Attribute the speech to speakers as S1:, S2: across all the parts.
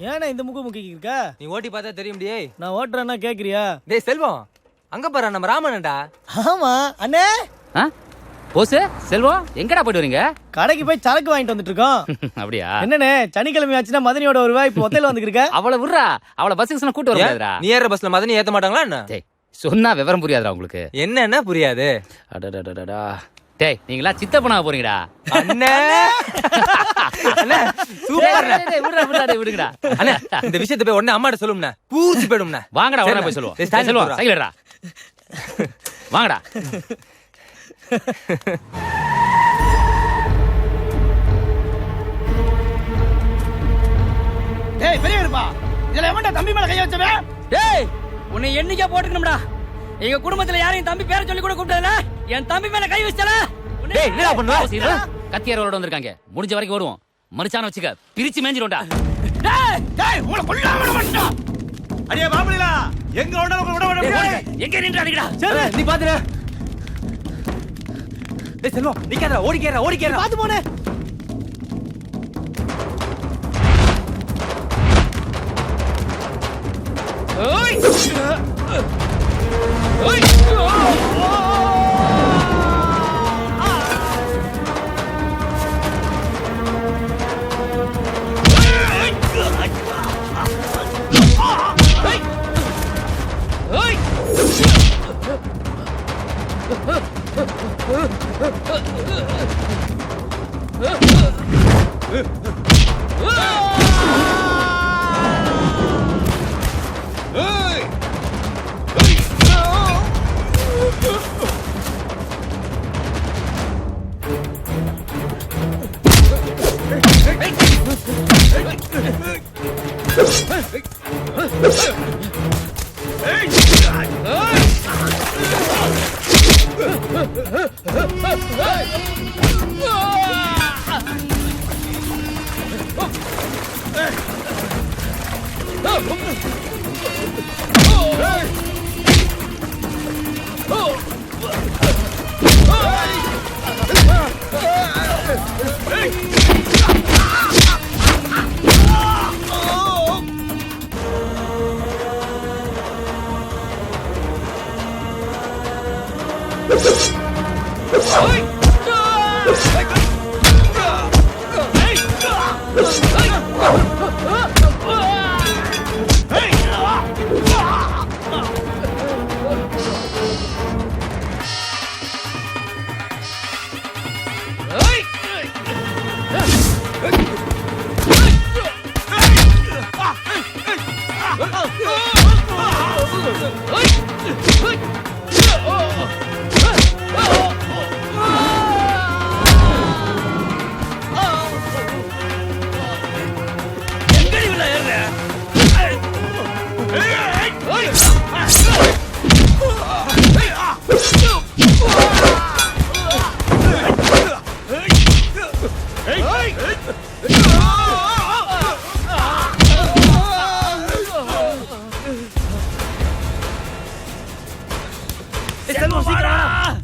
S1: ஏன்னா இந்த முக்கு முக்கிக்கு இருக்க?
S2: நீ ஓட்டி பார்த்தா தெரியும் டே.
S1: நான் ஓட்டுறேன்னா கேக்குறியா?
S2: டேய் செல்வம், அங்க பாரு நம்ம ராமனடா.
S1: ஆமா அண்ணே.
S3: போஸ் செல்வம் எங்கடா போயிட்டு வரீங்க?
S1: கடைக்கு போய் சரக்கு வாங்கிட்டு வந்துட்டு இருக்கோம்.
S3: அப்படியா?
S1: என்னண்ணே சனிக்கிழமை ஆச்சுன்னா மதனியோட வருவா, இப்போ ஒத்தையில வந்துருக்க.
S3: அவளை விடுறா, அவளை பஸ்ஸுக்கு கூட்டு வர முடியாதுடா.
S2: நீ ஏற பஸ்ல மதனி ஏத்த மாட்டாங்களா என்ன?
S3: டேய் சொன்னா விவரம் புரியாதுடா உங்களுக்கு.
S2: என்ன புரியாது?
S3: அடடடடடா. டேய் நீங்களா சித்தப்பனா போறீங்கடா.
S2: அண்ணே அண்ணே சூப்பர்.
S3: டேய் விடுடா விடுங்கடா.
S2: அண்ணே இந்த விஷயத்தை போய் உடனே அம்மாட்ட சொல்லும்ண்ணே, பூரிச்சு போய்டும்ண்ணே.
S3: வாங்கடா உடனே போய் சொல்லுவோம். செல்வம் சைக்கிள்டா வாங்கடா.
S1: டேய் பெரிய இருப்பா, இதுல எவன்டா தம்பி மேல கை வச்சவே?
S4: டேய் உன்னை எண்ணிக்கா போட்டுக்கணும்டா. எங்க குடும்பத்துல யாரையும் தம்பி பேரை சொல்லி கூட கூப்பிட்டதுல என் தம்பி மேல கை வச்சல.
S2: டேய் என்னடா பண்ணுவ?
S3: கத்தியாரோட வந்திருக்காங்க, முடிஞ்ச வரைக்கும் ஓடுவோம். மனுஷான வச்சுக்க, பிரிச்சு மேஞ்சிடும்டா.
S4: டேய்
S1: டேய் உங்களை கொல்லாம விட மாட்டோம்.
S5: அடியே பாம்புலா, எங்க ஓட விட மாட்டேன்.
S4: எங்க நின்றாடிடா?
S2: சரி நீ பாத்துற. டேய் செல்வம் நிக்காதடா, ஓடிக்கேறா.
S1: பாத்து போனே.
S4: ஓய் ஓய்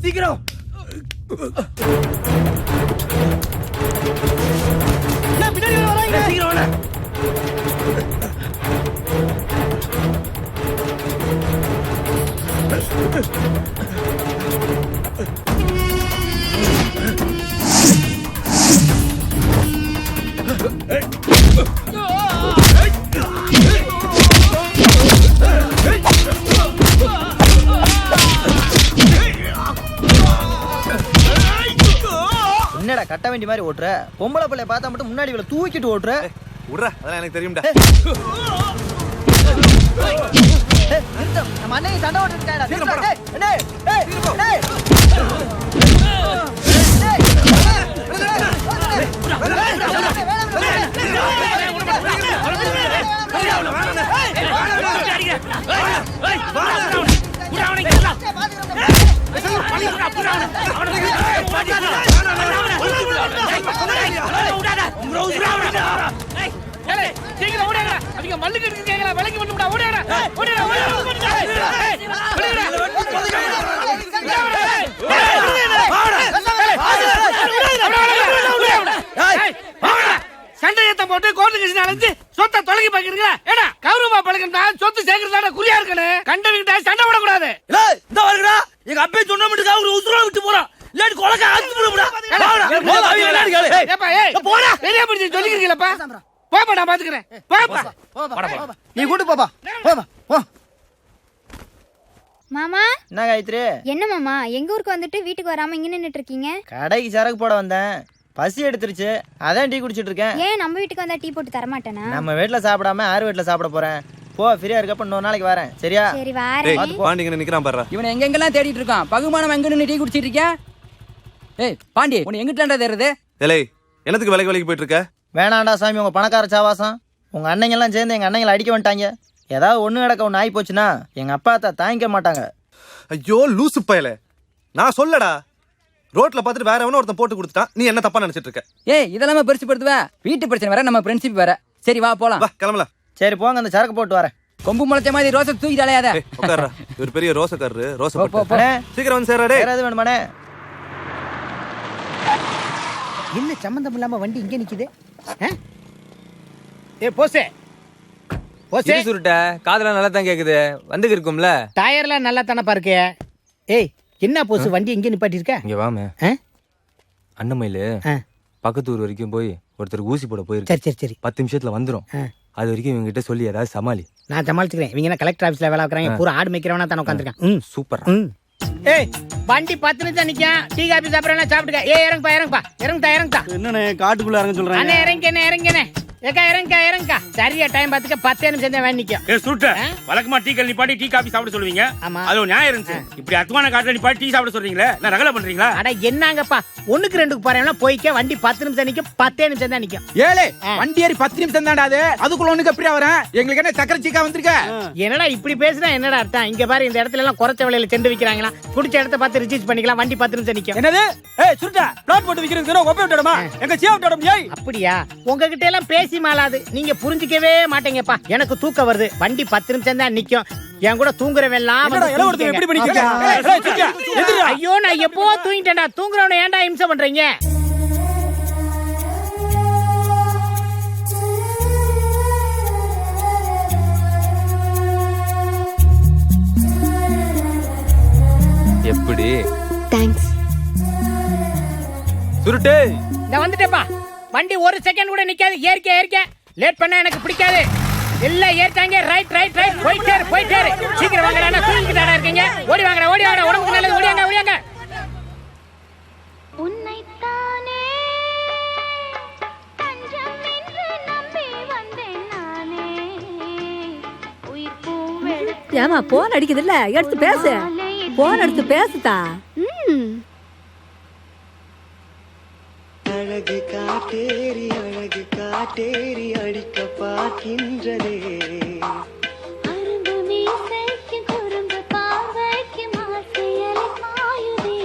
S2: சீக்கிரம்.
S1: பின்னாடி வராங்க.
S2: சீக்கிரம் வாடா.
S1: என்னடா கட்ட வேண்டிய மாதிரி ஓட்டுற? பொம்பளை பிள்ளை பார்த்தா மட்டும் முன்னாடி இவளை தூக்கிட்டு ஓட்டுற.
S5: உட்றா, அதெல்லாம் எனக்கு தெரியும்டா.
S1: நம்ம அண்ணன் சண்டை ஓட்டுட்டாடா. டேய் டேய் டேய் டேய்
S4: சீக்கிரம் ஓடுங்க. அவங்க மல்லுக்கு கேக்குறா, விலைக்கு வந்து விடா. ஓடுங்க.
S6: சண்டை ஏத்த போட்டு கோர்ட்டு கேஸ் அழைச்சு சொத்தை தொலைக்கி பாக்கிறீங்களா? ஏடா கௌரவமா பழகிட்டா சொத்து சேர்க்கறதாட குறியா இருக்கணும். கண்டவிக்கிட்ட சண்டை போடக்கூடாது.
S2: இந்த வருடா எங்க அப்பே சொன்ன மட்டும் அவரு உசுரோட விட்டு போறான். இல்லாட்டி கொலக்க ஆத்து போடுடா.
S6: ஏப்பா ஏய் போடா. பெரிய பிடிச்சி சொல்லிக்கிறீங்களப்பா. போப்பா நான் பாத்துக்கறேன். போப்பா.
S1: நீ கூட்டு போப்பா. போப்பா போ.
S7: மாமா
S1: என்ன காயத்ரி?
S7: என்ன மாமா எங்க ஊருக்கு வந்துட்டு வீட்டுக்கு வராம இங்க நின்னுட்டு இருக்கீங்க?
S1: கடைக்கு சரக்கு போட வந்தேன், பசி எடுத்துருச்சு, அதான் டீ குடிச்சிட்டு இருக்கேன்.
S7: ஏன் நம்ம வீட்டுக்கு வந்தா டீ போட்டு தர மாட்டேனா?
S1: நம்ம வீட்டுல சாப்பிடாம ஆறு வீட்டுல சாப்பிட போறேன். போ, ஃப்ரீயா இருக்கப்ப இன்னொரு நாளைக்கு வரேன், சரியா?
S7: சரி வாரேன்.
S5: பாண்டிங்க நிக்கிறான் பாரு.
S4: இவனை எங்கெங்கெல்லாம் தேடிட்டு இருக்கான். பகுமானம் எங்க நின்னு டீ குடிச்சிட்டு இருக்கியா? ஏய் பாண்டி, உன்னை எங்கிட்டாண்டா தேடுறது?
S5: ஏலே என்னத்துக்கு வேலைக்கு போயிட்டு இருக்க?
S1: வேணாண்டா சாமி, உங்க பணக்கார சாவாசம். உங்க அண்ணங்க எல்லாம் சேர்ந்து எங்க அண்ணங்களை அடிக்க வந்துட்டாங்க. ஏதாவது ஒண்ணு கிடக்க ஒண்ணு ஆகி போச்சுன்னா எங்க அப்பா தாங்கிக்க மாட்டாங்க.
S5: ஐயோ லூசு பயலே, நான் சொல்லடா. ரோட்ல பாத்துட்டு வேற எவனோ ஒருத்தன் போட்டு கொடுத்துட்டான், நீ என்ன தப்பா நினைச்சிட்டு இருக்க?
S4: ஏய் இதெல்லாம் பெருசு படுத்துவ. வீட்டு பிரச்சனை வேற, நம்ம ஃப்ரெண்ட்ஷிப் வேற. சரி வா போலாம்.
S5: வா கிளம்பலாம்.
S1: சரி போங்க, அந்த சரக்கு போட்டு வரேன்.
S4: கொம்பு முளைச்ச மாதிரி ரோசை தூக்கிட்டு அலையாத.
S5: உட்கார்றா, ஒரு பெரிய ரோசக்காரரு. ரோசை
S4: போ,
S5: போட்டு.
S4: போ.
S1: அண்ணே,
S5: சீக்கிரம் வந்து சேர்றா டேய்.
S1: வேற எது வேணுமாண்ணே?
S6: என்ன சம்பந்தம் இல்லாம வண்டி இங்க நிக்குது? ஏ போசே போசே
S2: சுருட்ட காதெல்லாம் நல்லா தான் கேக்குது. வந்துக்கு இருக்கும்ல.
S6: டயர்லாம் நல்லா தானப்பா இருக்கு. ஏய் என்ன போசு வண்டி இங்க நிப்பாட்டி இருக்க?
S2: இங்க வாமே. அண்ணமயிலு பக்கத்து ஊர் வரைக்கும் போய் ஒருத்தர் ஊசி போட போயிருக்கு.
S6: சரி சரி சரி
S2: 10 நிமிஷத்துல வந்துரும். அது வரைக்கும் இவங்க கிட்ட சொல்லி ஏதாவது சமாளி.
S6: நான் சமாளிச்சுக்கிறேன். இவங்க என்ன கலெக்டர் ஆபீஸ்ல வேலை வைக்கிறாங்க, பூரா ஆடு மேய்க்கிறவனா தான உட்கார்ந்திருக்கான்.
S2: சூப்பர்.
S6: ஏய் வண்டி 10 நிமிஷம் நிக்கும். டீ காபி சாப்பிடறேன் சாப்பிடுங்க. ஏய் இறங்குப்பா.
S1: என்னண்ணே காட்டுக்குள்ள இறங்க சொல்றேன்?
S6: அண்ணே இறங்கனே. ஏக்கா இறங்கா. சரியா டைம் பாத்துக்க 10 நிமிஷம் தான் நிக்கும்.
S8: ஏ சுருட்ட வழக்கமா டீ கல் நிப்பாட்டி டீ காபி சாப்பிட சொல்லுவீங்க.
S6: ஆமா.
S8: அது ஒரு நியாயம் இருந்துச்சு. இப்படி அத்துமான காட்டுல நிப்பாட்டி டீ சாப்பிட சொல்றீங்களே, நான் ரகலை பண்றீங்களா?
S6: அட என்னங்கப்பா, 1க்கு 2க்கு போறேன்னா போய்க்க. வண்டி 10 நிமிஷம் நிக்கும், 10 நிமிஷம் தான் நிக்கும்.
S9: ஏலே வண்டி ஏறி 10 நிமிஷம் தான்டா. அது அதுக்குள்ள ஒண்ணுக்கு எப்படியா வரேன்? எங்களுக்கு என்ன சக்கரை சீக்கா வந்திருக்க?
S6: என்னடா இப்படி பேசுனா என்னடா அர்த்தம்? இங்க பாரு, இந்த இடத்துல எல்லாம் குறைச்ச விலையில செண்டு விக்கிறாங்களா. குடிச்ச இடத்த பார்த்து ரிசீவ் பண்ணிக்கலாம். வண்டி 10 நிமிஷம் நிக்கும்.
S2: என்னது? ஏய் சுருட்ட பிளாட் போட்டு விக்கிறதுக்கு ஒப்பே விட்டுடமா? எங்க சீவ விட்டுடும். ஏய்
S6: அப்படியா? உங்ககிட்ட எல்லாம் பேசி மாளாது. நீங்க புரிஞ்சிக்கவே மாட்டேங்கப்பா. எனக்கு தூக்கம் வருது. வண்டி 10 நிமிஷம் தான் நிக்கும். என் கூட தூங்குறவெல்லாம்
S2: எப்படி பண்ணிக்க?
S6: ஐயோ நான் எப்போ தூங்கிட்டேன்டா. தூங்குறவன ஏன்டா இம்சை பண்றீங்க?
S2: எப்படி?
S7: தேங்க்ஸ்.
S2: சுருட்டே
S6: நான் வந்துட்டேப்பா. வண்டி 1 செகண்ட் கூட நிக்காது. ஏறிக்க. லேட் பண்ணா எனக்கு பிடிக்காது. எல்லாம் ஏறிட்டாங்க. ரைட் போயிட்டே சீக்கிரம் வாங்கடா. தூங்கிட்டாடா இருக்கீங்க. ஓடி வாங்கடா. உடம்புக்கு நல்லது. ஓடியாங்க.
S7: உன்னைத்தானே தஞ்சம் என்று நம்பி வந்தேன் நானே. உயிர் பூவெடுத்து
S10: ஏமா போன் அடிக்குதுல்ல, எடுத்து பேசு. போன் எடுத்து பேசுதா.
S11: அழகு காட்டேரி அடிக்க பார்க்கின்றதே.
S7: அரும்பு மீசைக்கு குறும்பு பார்வைக்கு மாசையலை பாயுதே.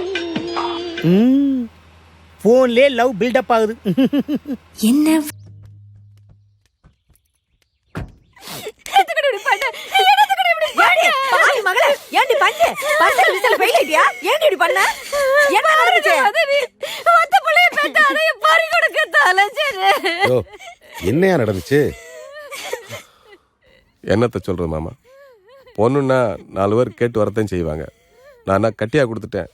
S6: போன்லயே லவ் பில்டப் ஆகுது.
S10: என்ன மகளே ஏண்டி பண்ணு? பஸ்ல விசல ஃபெயிலிட்டியா? ஏண்டி இப்படி பண்ண? என்ன நடந்துச்சு? ஒத்த புள்ளைய பெத்தானே பறி கொடுக்க தலஞ்சே.
S12: என்னையா நடந்துச்சு? என்னத்த சொல்றது மாமா? பொண்ணுன்னா 4 பேர் கேட்டு வரத்தான் செய்வாங்க. நான் கட்டியா கொடுத்துட்டேன்.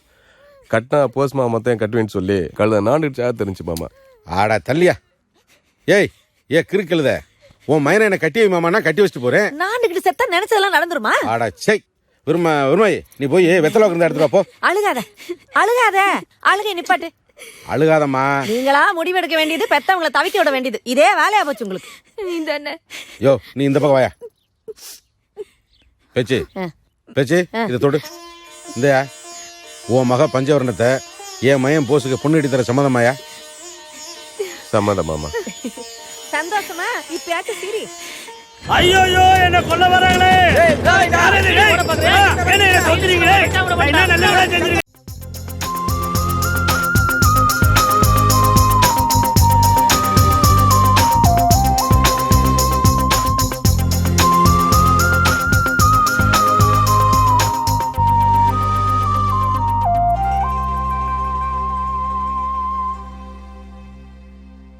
S12: கட்டினா போஸ்மா மொத்தம் கட்டுவேன்னு சொல்லி கழுத நாண்டுச்சா தெரிஞ்சு மாமா.
S9: ஆடா தள்ளியா. ஏய் கிறுக்கழுத, உன் மயனை என்ன கட்டி மாமானா கட்டி வச்சுட்டு போறேன்.
S10: நாண்டுகிட்டு செத்தா நினைச்சதெல்லாம் நடந்துருமா?
S9: ஆடா சை விரும்பாய். நீ போய் வெத்தலை உட்கார்ந்து எடுத்துட்டு போ.
S10: அழுகை நிப்பாட்டு.
S9: அழுகாதம்மா.
S10: நீங்களா முடிவெடுக்க வேண்டியது, பெத்தவங்களை தவிக்க விட வேண்டியது. இதே வேலையா போச்சு உங்களுக்கு. இந்த என்ன?
S9: நீ இந்த பக்கம் வாயா. பேச்சு இதை தொடு. இந்த உன் மக பஞ்சவர்ணத்தை என் மயன் போஸுக்கு பொண்ணு அடி தர சம்மதமாயா?
S12: சம்மதம் மாமா.
S10: சந்தோஷமா? இப்பயாச்சும் சிரி.
S8: ஐயோ என்ன கொல்ல வராங்களே. என்ன சொல்றீங்களே? என்ன நல்ல வேலை செஞ்சீங்க.